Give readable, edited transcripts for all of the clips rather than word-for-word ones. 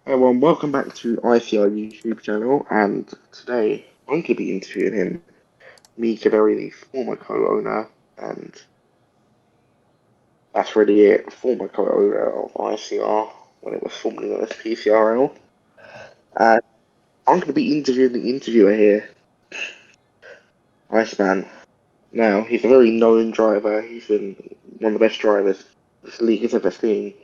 Hey everyone, welcome back to ICR YouTube channel, and today I'm going to be interviewing him, me, Canary, the former co-owner, and that's really it, former co-owner of ICR when it was formerly known as PCRL. And I'm going to be interviewing the interviewer here, Iceman. Now, he's a very known driver, he's been one of the best drivers this league has ever seen.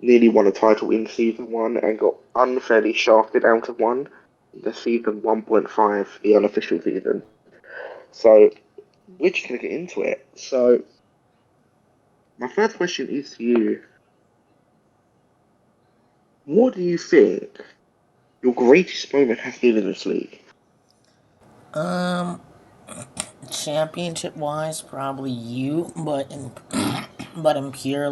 Nearly won a title in season one and got unfairly shafted out of one in the season 1.5, the unofficial season. So we're just gonna get into it. So my first question is to you: what do you think your greatest moment has been in this league? Um, Championship wise, probably you, but in but in pure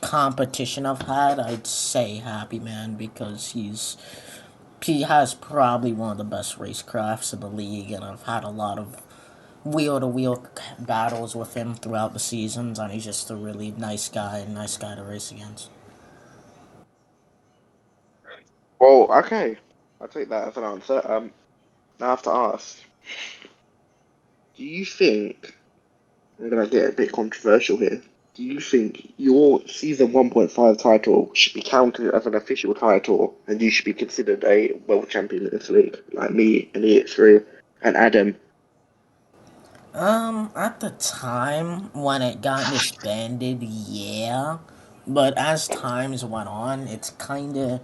competition I've had, I'd say Happy Man because he has probably one of the best racecrafts in the league, and I've had a lot of wheel to wheel battles with him throughout the seasons, and he's just a really nice guy to race against. Well, okay, I'll take that as an answer. Now I have to ask: do you think I'm gonna get a bit controversial here? Do you think your season 1.5 title should be counted as an official title and you should be considered a world champion in this league, like me and EX3 and Adam? At the time when it got disbanded, yeah. But as times went on, it's kinda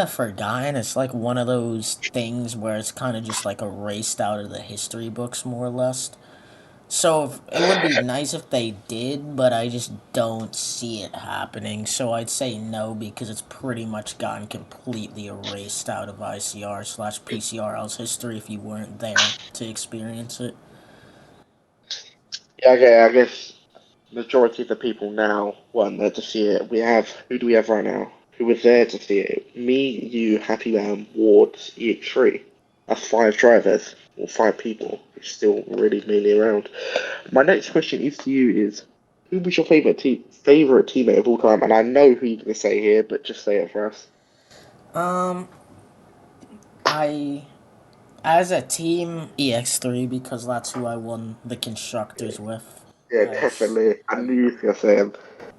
forgotten. It's like one of those things where it's kinda just like erased out of the history books more or less. So it would be nice if they did, but I just don't see it happening. So I'd say no because it's pretty much gotten completely erased out of ICR/PCRL's history if you weren't there to experience it. Yeah, okay, I guess majority of the people now weren't there to see it. Who do we have right now? Who was there to see it? Me, you, Happy Man, Ward, EX3. That's five drivers, or five people. It's still really mainly around. My next question is to you is who was your favorite teammate of all time? And I know who you're gonna say here, but just say it for us. Um, I as a team EX3 because that's who I won the constructors with. Yeah, As definitely. I knew you were gonna say him.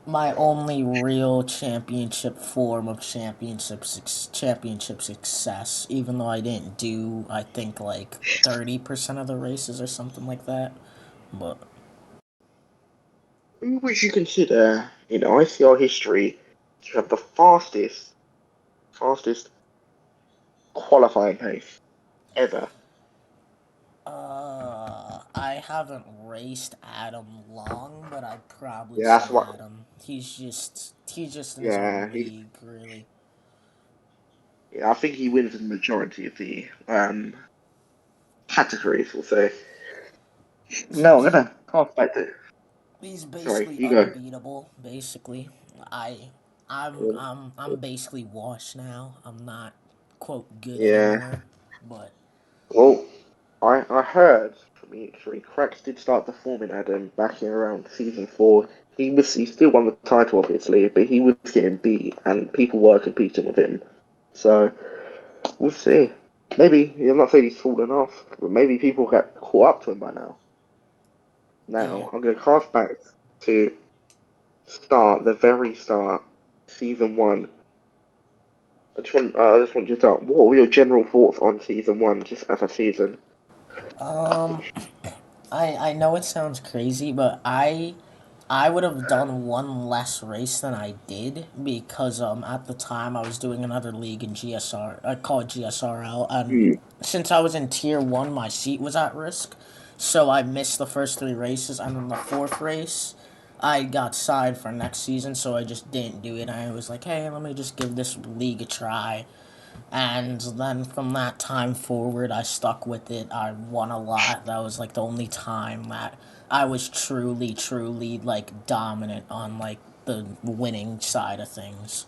my only real championship form of championship success, even though I didn't do I think like 30% of the races or something like that. But Who would you consider in ICR history to have the fastest qualifying pace ever? I haven't raced Adam long, but I'd probably Yeah, say that's what. Adam. He's just in his own Yeah, league, really. yeah. I think he wins the majority of the categories. We'll say. No, I'm He gonna pass back to. he's Sorry, basically you go. unbeatable. Basically, I I'm basically washed now. I'm not quote good Yeah. anymore, but Well, I heard from E3, cracks did start to form in Adam back in around season four. He still won the title obviously, but he was getting beat and people were competing with him. So we'll see. Maybe I'm not saying he's fallen off, but maybe people get caught up to him by now. yeah. Now I'm going to cast back to the very start, season one. I just want you to start. What were your general thoughts on season one, just as a season? Um, I know it sounds crazy, but I would have done one less race than I did because at the time I was doing another league in GSR. I call it GSRL, and Hmm. since I was in tier one, my seat was at risk, so I missed the first three races, and then the fourth race. I got signed for next season, so I just didn't do it. I was like, hey, let me just give this league a try. And then from that time forward, I stuck with it. I won a lot. That was like the only time that I was truly like dominant on like the winning side of things.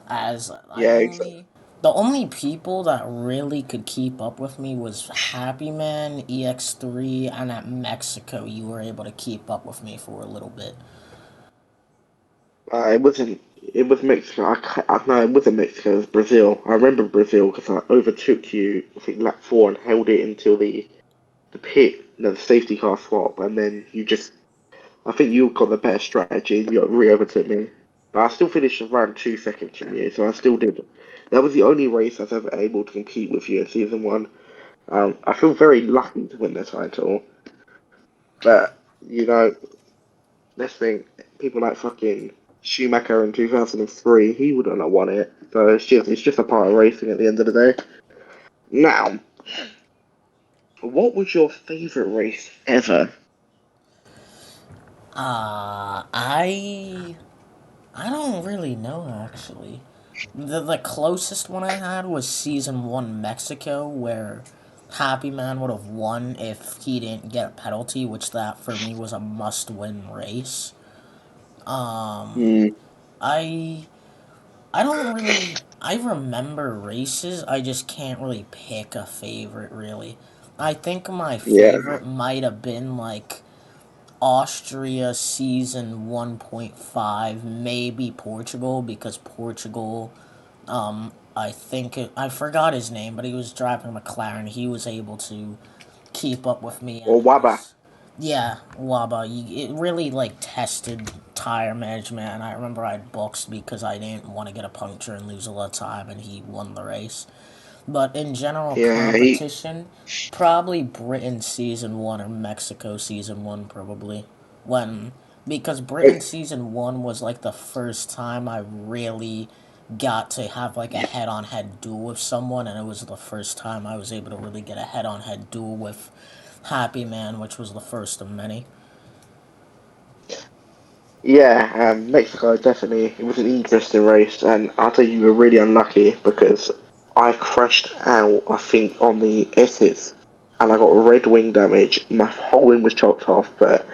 As I Yeah, exactly. only the only people that really could keep up with me was Happy Man, EX3, and at Mexico you were able to keep up with me for a little bit. It wasn't. It was Mexico. No, it wasn't Mexico. It was Brazil. I remember Brazil because I overtook you. I think lap four and held it until the pit, no, the safety car swap, and then you just. I think you got the better strategy. You re-overtook me, but I still finished around 2 seconds from you, so I still did. That was the only race I was ever able to compete with you in season one. I feel very lucky to win the title, but you know, let's think. People like fucking Schumacher in 2003, he wouldn't have won it. So it's just a part of racing at the end of the day. Now, what was your favorite race ever? I don't really know actually. The closest one I had was season one Mexico, where Happy Man would have won if he didn't get a penalty, which that for me was a must win race. Hmm, I I don't really I remember races, I just can't really pick a favorite really. I think my yeah, favorite might have been like Austria season 1.5, maybe Portugal, because Portugal, I forgot his name, but he was driving a McLaren. He was able to keep up with me, and or it Wabba. was, yeah, Waba. It really like tested tire management, and I remember I boxed because I didn't want to get a puncture and lose a lot of time, and he won the race. But in general Yeah, he. competition, probably Britain season one or Mexico season one, probably. When Because Britain season one was like the first time I really got to have like a head on head duel with someone, and it was the first time I was able to really get a head on head duel with Happy Man, which was the first of many. Yeah, Mexico definitely. It was an interesting race, and I'll tell you, you were really unlucky because I crashed out. I think on the S's, and I got red wing damage. My whole wing was chopped off, but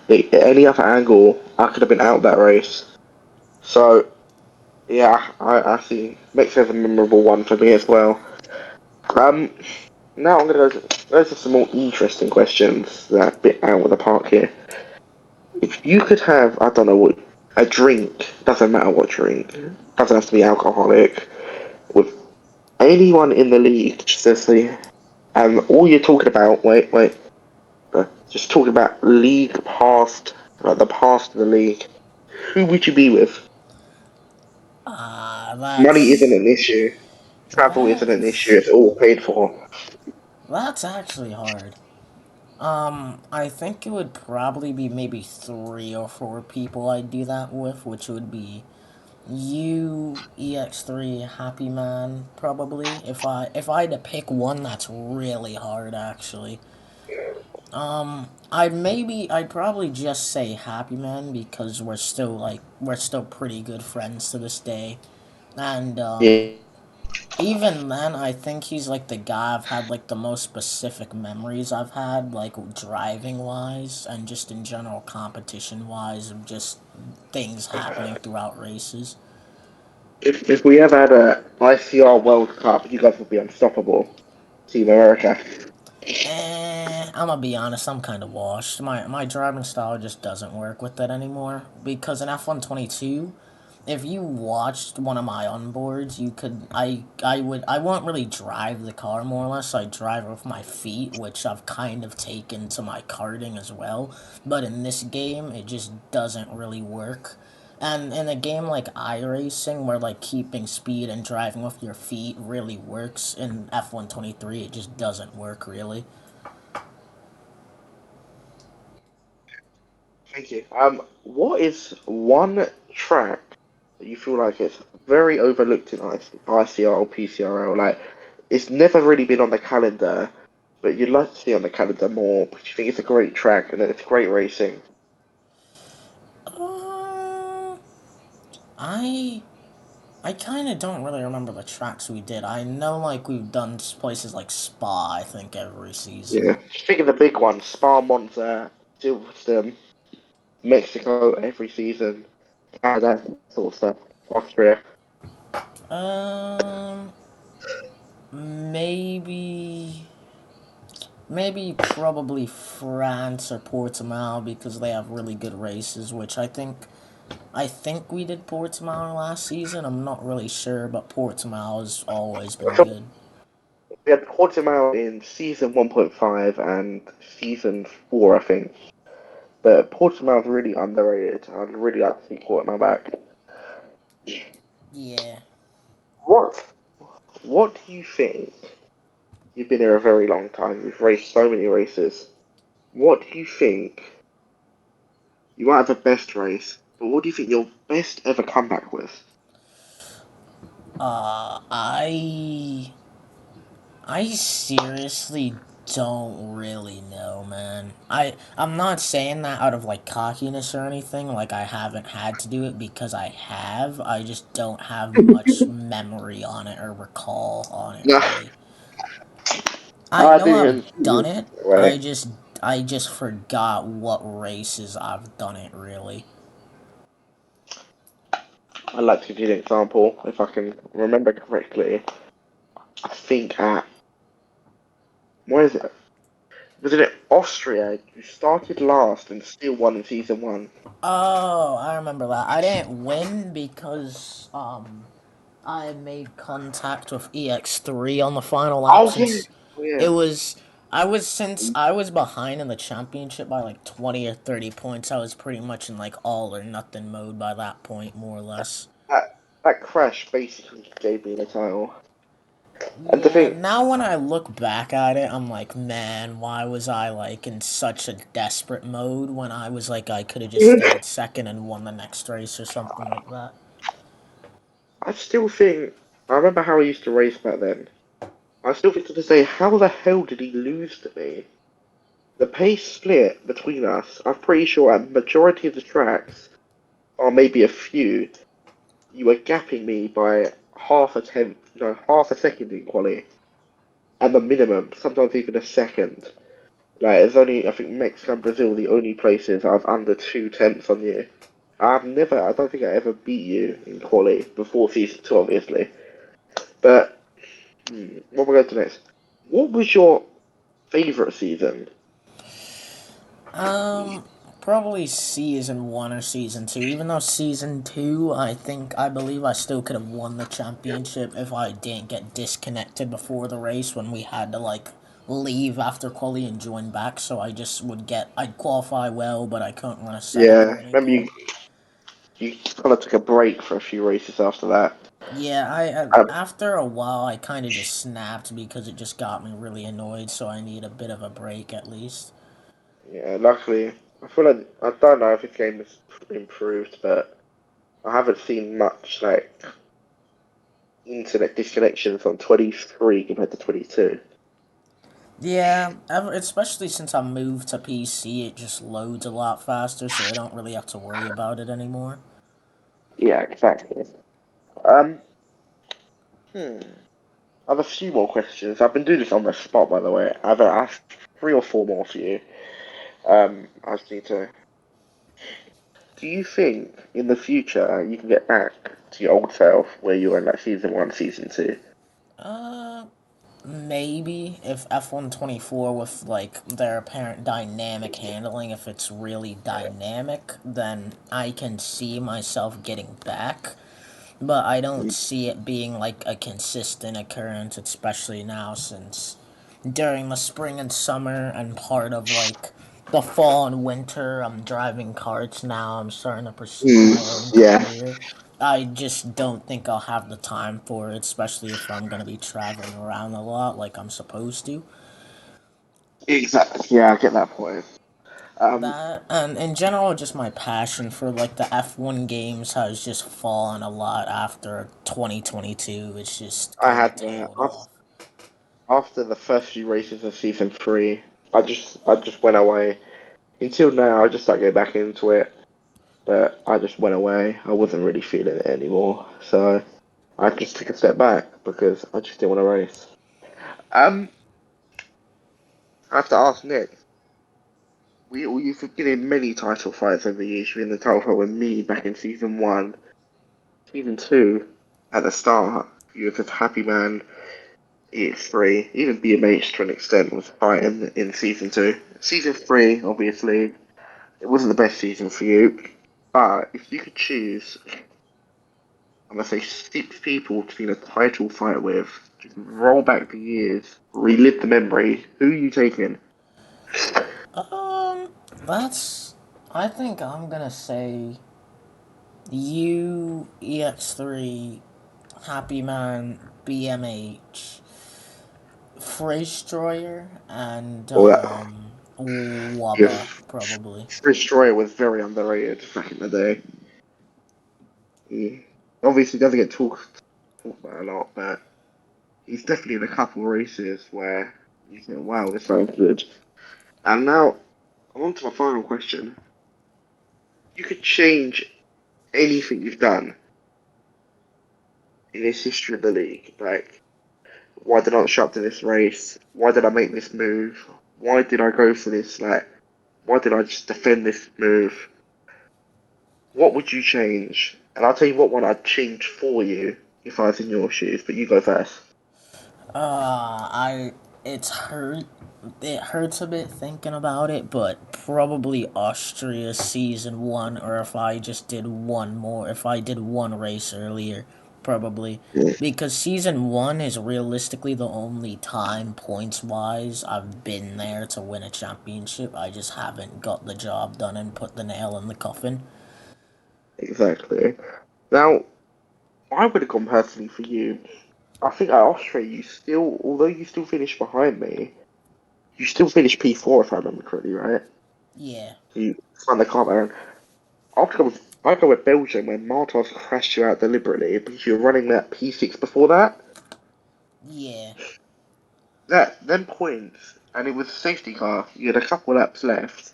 any other angle, I could have been out that race. So yeah, I see. Mexico's a memorable one for me as well. Um, Now I'm gonna go to some more interesting questions that are a bit out of the park here. If you could have, I don't know what, a drink, doesn't matter what drink, doesn't have to be alcoholic, with anyone in the league, just to see, all you're talking about, wait, just talking about league past, like the past of the league, who would you be with? Ah, Money isn't an issue, travel isn't an issue, that's it's all paid for. that's actually hard. I think it would probably be maybe three or four people I'd do that with, which would be you, EX3, Happy Man, probably. If I had to pick one, that's really hard actually. I'd probably just say Happy Man because we're still pretty good friends to this day, and Yeah, even then, I think he's like the guy I've had like the most specific memories I've had, like driving wise and just in general competition wise of just things happening throughout races. if we ever had a ICR World Cup, you guys would be unstoppable. Team America. I'm gonna be honest, I'm kind of washed. My driving style just doesn't work with that anymore because in F122, if you watched one of my onboards, you could I won't really drive the car more or less. I drive with my feet, which I've kind of taken to my karting as well. But in this game, it just doesn't really work. And in a game like iRacing, where like keeping speed and driving with your feet really works, in F123 it just doesn't work really. Thank you. What is one track that you feel like it's very overlooked in ICR or PCRL? Like, it's never really been on the calendar, but you'd like to see on the calendar more because you think it's a great track and it's great racing. Uh, I I kind of don't really remember the tracks we did. I know like we've done places like Spa, I think every season. Yeah. Just think of the big ones: Spa, Monza, Silverstone, Mexico every season, Canada, sort of stuff, Austria. Um, maybe probably France or Portimao because they have really good races, which I think I think we did Portimao last season. I'm not really sure, but Portimao has always been good. We had Portimao in season 1.5 and season 4, I think. But Portimao's really underrated. I'd really like to see Portimao back. Yeah. What? What do you think? You've been here a very long time. You've raced so many races. What do you think? You might have a best race, but what do you think your best ever comeback was? I seriously don't really know, man. I'm not saying that out of like cockiness or anything, like I haven't had to do it because I have. I just don't have much memory on it or recall on it Nah, really. I I know didn't I've even see done it it. that way. I just forgot what races I've done it really. I'd like to give you an example, if I can remember correctly. I think at, where is it? Was it Austria? You started last and still won in season one. Oh, I remember that. I didn't win because I made contact with EX3 on the final lap Oh yeah, since oh yeah. it was since I was behind in the championship by like 20 or 30 points. I was pretty much in like all or nothing mode by that point, more or less. That crash basically gave me the title. And to Yeah, think, now when I look back at it, I'm like, man, why was I like in such a desperate mode when I was like I could have just stayed second and won the next race or something like that. I still think, I remember how I used to race back then. I still think to this day, how the hell did he lose to me? The pace split between us, I'm pretty sure at majority of the tracks, or maybe a few, you were gapping me by half a tenth, no, half a second in quali, at the minimum, sometimes even a second. Like, it's only, I think Mexico and Brazil the only places I've under 2 tenths on you. I don't think I ever beat you in quali before season two, obviously. But, what we're going to next. What was your favourite season? Um, Probably season one or season two. Even though season two, I believe I still could have won the championship if I didn't get disconnected before the race when we had to like leave after quali and join back. So I just would I'd qualify well, but I couldn't run a setup or Yeah, remember anything. you kind of took a break for a few races after that. Yeah, Um, after a while I kind of just snapped because it just got me really annoyed. So I need a bit of a break at least. yeah, luckily, I feel like I don't know if this game has improved, but I haven't seen much like internet disconnections on 23 compared to 22. Yeah, especially since I moved to PC, it just loads a lot faster, so I don't really have to worry about it anymore. Yeah, exactly. Um, hmm. I have a few more questions. I've been doing this on the spot, by the way. I've asked three or four more for you. I just need to. Do you think in the future you can get back to your old self where you were in like season one, season two? Uh, Maybe if F124 with like their apparent dynamic handling, if it's really dynamic, then I can see myself getting back. But I don't see it being like a consistent occurrence, especially now since during the spring and summer and part of like the fall and winter, I'm driving karts now. I'm starting to pursue my own Yeah, career. I just don't think I'll have the time for it, especially if I'm gonna be traveling around a lot like I'm supposed to. exactly. Yeah, I get that point. Um, That and in general, just my passion for like the F1 games has just fallen a lot after 2022. It's just I kind of had that tailed off. after the first few races of season three. I just went away. Until now, I just started getting back into it, but I just went away. I wasn't really feeling it anymore, so I just took a step back because I just didn't want to race. Um, I have to ask Nick. You've been in many title fights over the years. You've been in the title fight with me back in season one, season two. At the start, you were the happy man. EX3, even BMH to an extent was fighting in season two. Season three, obviously, it wasn't the best season for you. But if you could choose, I'm gonna say 6 people to be in a title fight with, just roll back the years, relive the memory. Who are you taking? Um, that's. I think I'm gonna say you EX3, Happy Man, BMH, Destroyer, and Or Wabba if probably. Destroyer was very underrated back in the day. He obviously doesn't get talked about a lot, but he's definitely in a couple of races where you think, wow, this sounds good. And now I'm on to my final question. You could change anything you've done in this history of the league. Like, why did I not show up to this race? Why did I make this move? Why did I go for this? Like, why did I just defend this move? What would you change? And I'll tell you what one I'd change for you if I was in your shoes, but you go first. I it's hurt. It hurts a bit thinking about it, but probably Austria season 1, or if I just did one more, if I did one race earlier, probably. Yeah, Because season 1 is realistically the only time, points wise, I've been there to win a championship. I just haven't got the job done and put the nail in the coffin. exactly. Now, I would have gone personally for you. I think at Austria, although you still finished behind me, you still finished P4 if I remember correctly, right? Yeah, You spun the car around. I'd go with Belgium when Martos crashed you out deliberately because you were running that P6 before that. yeah, Them points, and it was a safety car. You had a couple laps left.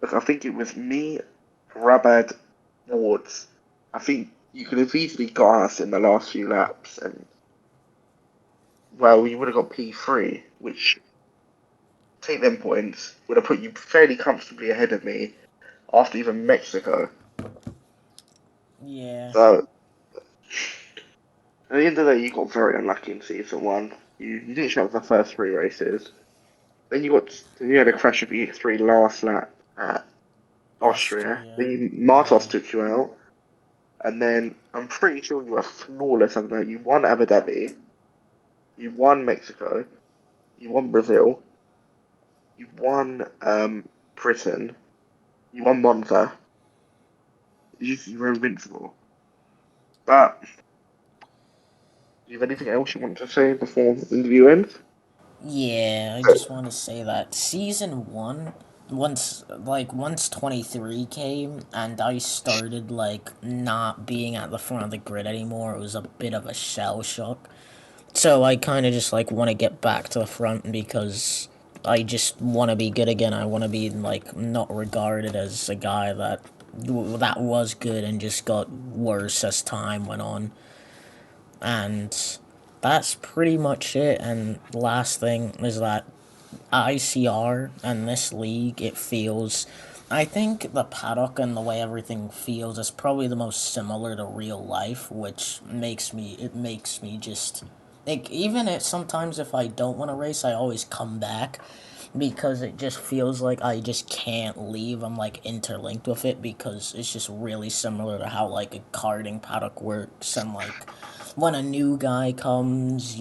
Look, I think it was me, Rabad, Wards. I think you could have easily got us in the last few laps, and well, you would have got P3, which take them points would have put you fairly comfortably ahead of me after even Mexico. yeah, So at the end of the day, you got very unlucky in season 1. You didn't show up the first 3 races. Then you had a crash of E3 last lap at Austria. Austria, Then Martos yeah, took you out, and then I'm pretty sure you were flawless on that. You won Abu Dhabi, you won Mexico, you won Brazil, you won Britain, you won Monza. You were invincible. But do you have anything else you want to say before the interview ends? yeah. I just want to say that season 1, once 23 came and I started like not being at the front of the grid anymore, it was a bit of a shell shock. So I kind of just like want to get back to the front because I just want to be good again. I want to be like not regarded as a guy that was good and just got worse as time went on. And that's pretty much it. And last thing is that ICR and this league, it feels. I think the paddock and the way everything feels is probably the most similar to real life, which makes me just like, even if sometimes if I don't want to race, I always come back because it just feels like I just can't leave. I'm like interlinked with it because it's just really similar to how like a karting paddock works. And like when a new guy comes,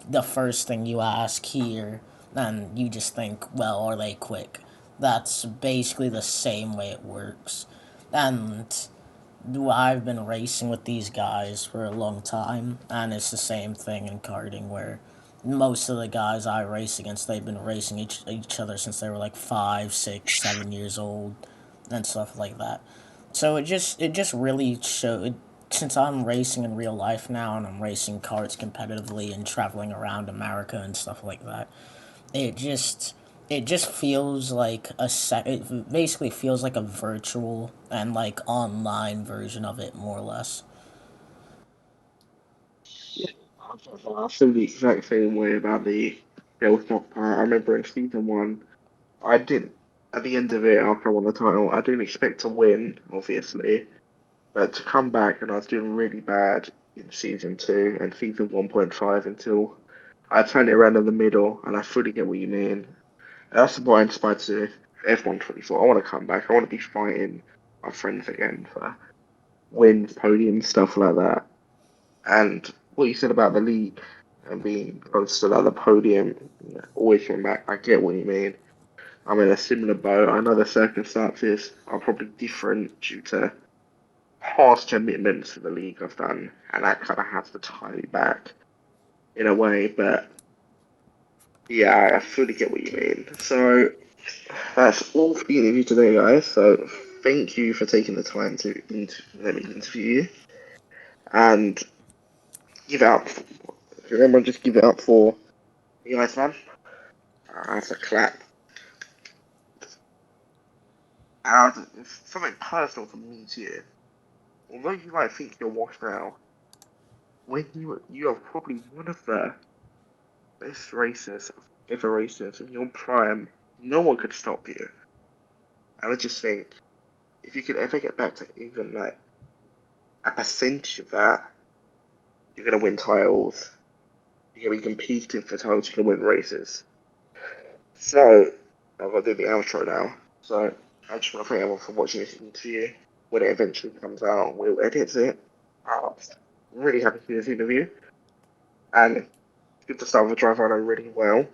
the first thing you ask here, and you just think, well, are they quick? That's basically the same way it works. And I've been racing with these guys for a long time, and it's the same thing in karting where most of the guys I race against, they've been racing each other since they were like 5, 6, 7 years old, and stuff like that. So it just really showed. Since I'm racing in real life now and I'm racing karts competitively and traveling around America and stuff like that, it just it just feels like it basically feels like a virtual and like online version of it, more or less. Yeah, I feel the exact same way about the Hilltop part. I remember in season 1, I didn't, at the end of it, after I won the title, I didn't expect to win, obviously, but to come back and I was doing really bad in season 2 and season 1.5 until I turned it around in the middle, and I fully get what you mean. That's what I inspired to F124. I want to come back. I want to be fighting. our friends again for wins, podiums, stuff like that. And what you said about the league and being close to like, the podium, always coming back, I get what you mean. I'm in a similar boat. I know the circumstances are probably different due to past commitments to the league I've done, and that kind of has to tie me back in a way. But yeah, I fully get what you mean. So that's all for the interview today, guys. So thank you for taking the time to let me interview you and give it up. Remember, just give it up for the Iceman. That's a clap. And it's something personal for me to you. Although you might think you're washed now, when you are probably one of the best racers, ever racers in your prime, no one could stop you. And I just think if you could ever get back to even like a percentage of that, you're gonna win titles. You're gonna be competing for titles. You're gonna win races. So I've got to do the outro now. So I just want to thank everyone for watching this interview. When it eventually comes out, we'll edit it. I'm really happy to do this interview, and it's good to start with a driver I know really well.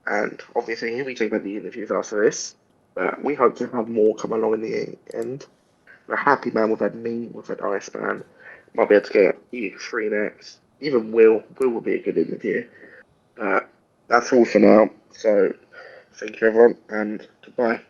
And obviously, he'll be taking about the interviews after this. But we hope to have more come along in the end. We're a happy man. We've had me, we've had Iceman. Might be able to get E3 next. Even Will. Will will be a good interview. But that's all for now. So thank you everyone and goodbye.